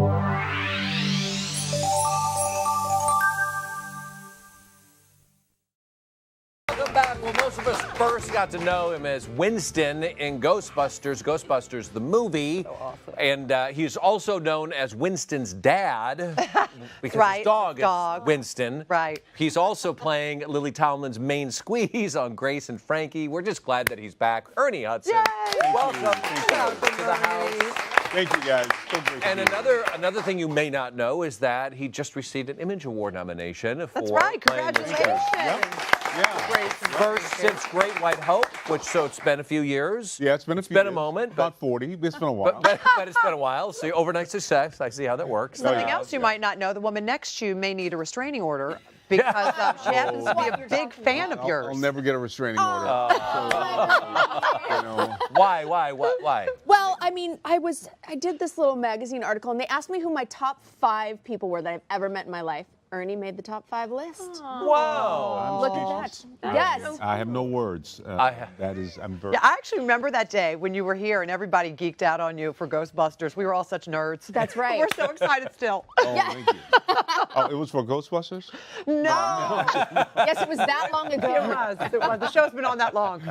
Welcome back. Well, most of us first got to know him as Winston in Ghostbusters the movie. So awesome. And he's also known as Winston's dad because his dog is Winston. Right. He's also playing Lily Tomlin's main squeeze on Grace and Frankie. We're just glad that he's back. Ernie Hudson. Yay! Welcome to the house. Thank you, guys. So great And another thing you may not know is that he just received an Image Award nomination for That's right. playing Miss Congratulations. Yeah. Great. First since Great White Hope, so it's been a few years. Yeah, it's been a few years. a moment. About 40. It's been a while. But it's been a while. So overnight success. I see how that works. Something else you might not know, the woman next to you may need a restraining order because she happens to be a big fan of yours. I'll never get a restraining order. Why? Why? Well, I mean, I did this little magazine article, and they asked me who my top 5 people were that I've ever met in my life. Ernie made the top 5 list. Whoa! Look at that. Yes. I have no words. I'm very. Yeah, I actually remember that day when you were here and everybody geeked out on you for Ghostbusters. We were all such nerds. That's right. We're so excited still. Oh, thank you. Oh, it was for Ghostbusters? No. Yes, it was that long ago. It was. The show's been on that long.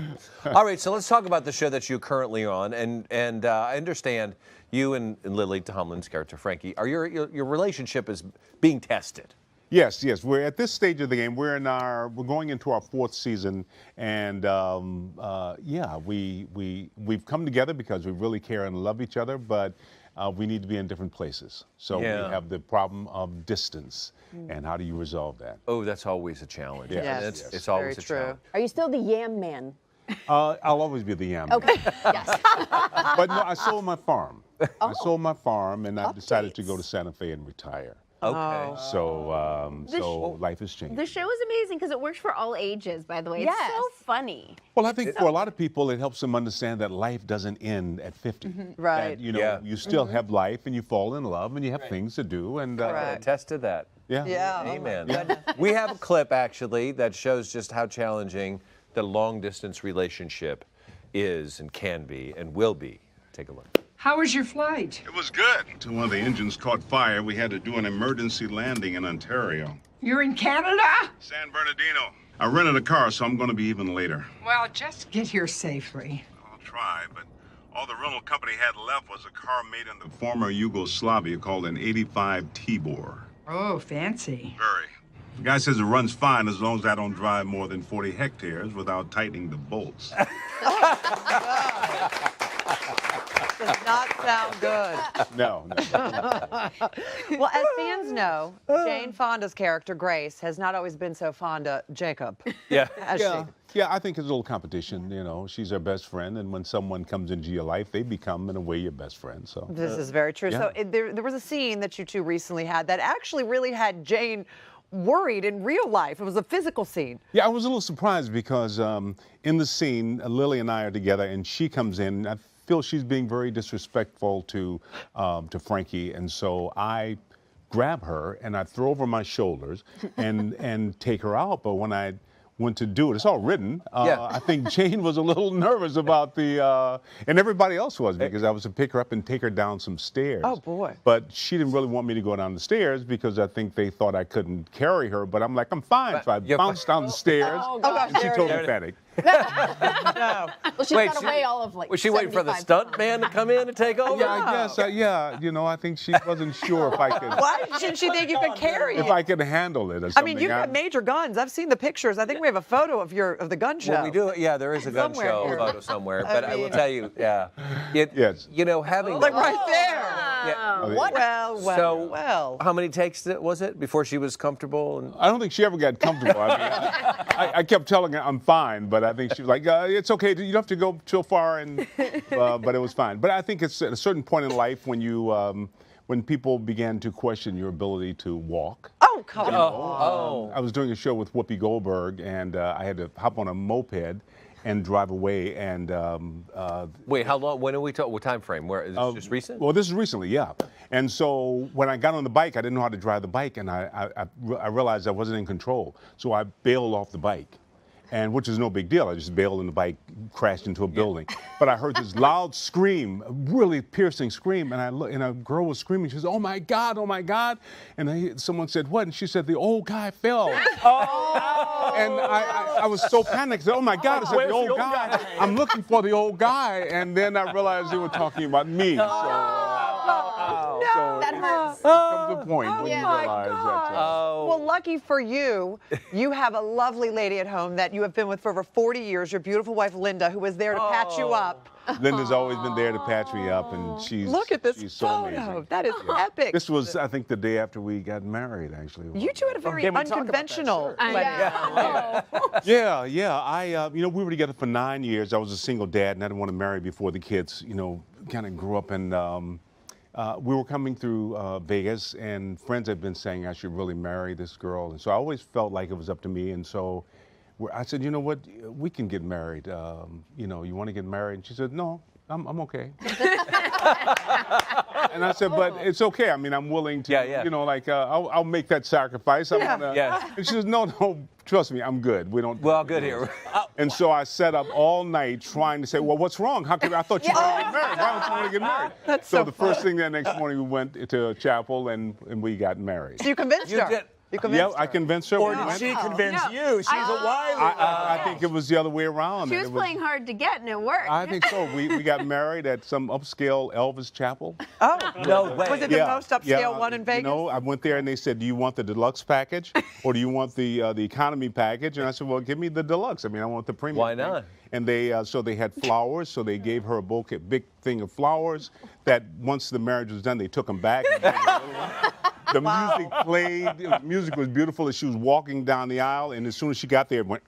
All right, so let's talk about the show that you're currently on, and I understand you and Lily Tomlin's character Frankie, your relationship is being tested. Yes. We're at this stage of the game. We're going into our 4th season, and we've come together because we really care and love each other, but we need to be in different places. So we have the problem of distance, and how do you resolve that? Oh, that's always a challenge. Yes. It's always a true. challenge. Are you still the yam man? I'll always be the yam. Okay. Yes. But no, I sold my farm. I sold my farm, and I decided to go to Santa Fe and retire. Okay. So life has changed. The show is amazing because it works for all ages, by the way. Yes. It's so funny. Well, I think for a lot of people, it helps them understand that life doesn't end at 50. Right. That, you still have life, and you fall in love, and you have things to do. And Tested that. yeah. Yeah. Amen. We have a clip actually that shows just how challenging the long-distance relationship is and can be and will be. Take a look. How was your flight? It was good. Until one of the engines caught fire, we had to do an emergency landing in Ontario. You're in Canada? San Bernardino. I rented a car, so I'm going to be even later. Well, just get here safely. I'll try, but all the rental company had left was a car made in the former Yugoslavia called an 85 Tibor. Oh, fancy. Very. The guy says it runs fine as long as I don't drive more than 40 hectares without tightening the bolts. Does not sound good. No. Well, as fans know, Jane Fonda's character, Grace, has not always been so fond of Jacob. Yeah. Yeah, I think it's a little competition. She's her best friend, and when someone comes into your life, they become, in a way, your best friend. So This is very true. Yeah. So there was a scene that you two recently had that actually really had Jane worried in real life. It was a physical scene. Yeah, I was a little surprised because in the scene, Lily and I are together, and she comes in. I feel she's being very disrespectful to Frankie, and so I grab her and I throw over my shoulders and take her out. But when I went to do it, it's all written. I think Jane was a little nervous about and everybody else was, because I was to pick her up and take her down some stairs. Oh, boy. But she didn't really want me to go down the stairs because I think they thought I couldn't carry her. But I'm like, I'm fine. So I bounced down the stairs, and she told me panic. No. Well, she got away all of Was she waiting for the stunt man to come in and take over? Yeah, I guess. I think she wasn't sure if I could. Why didn't she think you could carry If it? I could handle it or I something. mean, you've got major guns. I've seen the pictures. I think we have a photo of the gun show. Well, we do. Yeah, there is a gun Somewhere show here. photo somewhere. But I will tell you, Yes. Having Like right there. Yeah. What? So, Well. how many takes was it before she was comfortable? And I don't think she ever got comfortable. I mean, I kept telling her I'm fine, but I think she was like, it's okay. You don't have to go too far, but it was fine. But I think it's at a certain point in life when people began to question your ability to walk. Oh, come on. I was doing a show with Whoopi Goldberg, and I had to hop on a moped and drive away. And wait, how long? When are we talking? What time frame? Where is this just recent? Well, this is recently, yeah. And so when I got on the bike, I didn't know how to drive the bike, and I realized I wasn't in control. So I bailed off the bike. and which is no big deal. I just bailed and the bike crashed into a building. But I heard this loud scream, a really piercing scream, and I look, and a girl was screaming. She says, "Oh my God, oh my God!" And someone said, "What?" And she said, "The old guy fell." And I was so panicked. I said, "Oh my God!" I said, "The old guy." I'm looking for the old guy, and then I realized they were talking about me. So That hurts. it comes a point when you realize that. Well, lucky for you, you have a lovely lady at home that you have been with for over 40 years, your beautiful wife, Linda, who was there to patch you up. Linda's always been there to patch me up, and she's Look at this she's so photo. amazing. That is epic. This was, I think, the day after we got married, actually. You two had a very unconventional wedding. Yeah. We were together for 9 years. I was a single dad, and I didn't want to marry before the kids, kind of grew up. And we were coming through Vegas, and friends had been saying I should really marry this girl. And so I always felt like it was up to me. And so I said, you know what, we can get married. You want to get married? And she said, no, I'm okay. And I said, but it's okay. I mean, I'm willing to, I'll make that sacrifice. And she says, no, trust me, I'm good. We don't. Well, good here. And so I sat up all night trying to say, well, what's wrong? How come I thought you wanted to get married? Why don't you want to get married? That's so so the first thing that next morning we went to a chapel and we got married. So you convinced her. did. You convinced her. I convinced her. Or did she convince you? She's a wily I think it was the other way around. She was playing hard to get, and it worked. I think so. We got married at some upscale Elvis chapel. Oh, No way. Was it the most upscale one in Vegas? I went there and they said, do you want the deluxe package or do you want the economy package? And I said, well, give me the deluxe. I mean, I want the premium. Why not? And so they had flowers, so they gave her a bouquet, big thing of flowers that once the marriage was done, they took them back. The music played. The music was beautiful as she was walking down the aisle, and as soon as she got there, it went.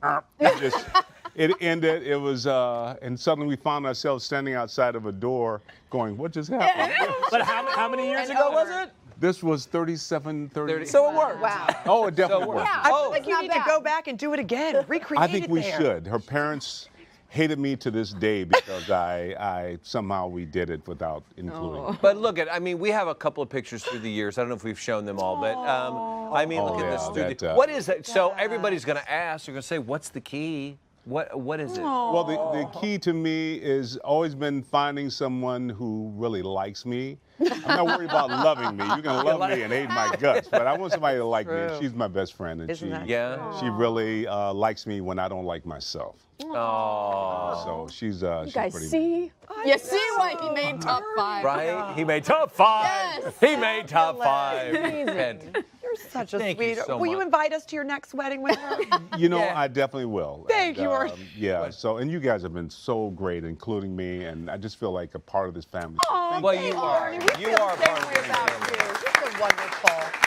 It ended. It was, and suddenly we found ourselves standing outside of a door, going, "What just happened?" But how many years ago was it? This was 37, 30. So it worked. Wow. Oh, it definitely worked. I feel like you need to go back and do it again. Recreate I think it we there. should. Her parents hated me to this day because I somehow we did it without including. But look we have a couple of pictures through the years. I don't know if we've shown them all, but look at this. What is it? So everybody's going to ask. They're going to say, "What's the key? What is it?" Well, the key to me is always been finding someone who really likes me. I'm not worried about loving me. You can love me and hate my guts, but I want somebody to like me. She's my best friend, and she really likes me when I don't like myself. Oh. So she's You guys pretty. see? You see why he made top 5. Right? He made top 5. Yes. He made top 5. Amazing. You're such a Thank you sweet. so Will you much. invite us to your next wedding with her? I definitely will. Thank you, Ernie. Yeah. So, and you guys have been so great, including me, and I just feel like a part of this family. Oh, Well, you are. Ernie. We You feel are the same part of way the about family. you. You're so wonderful.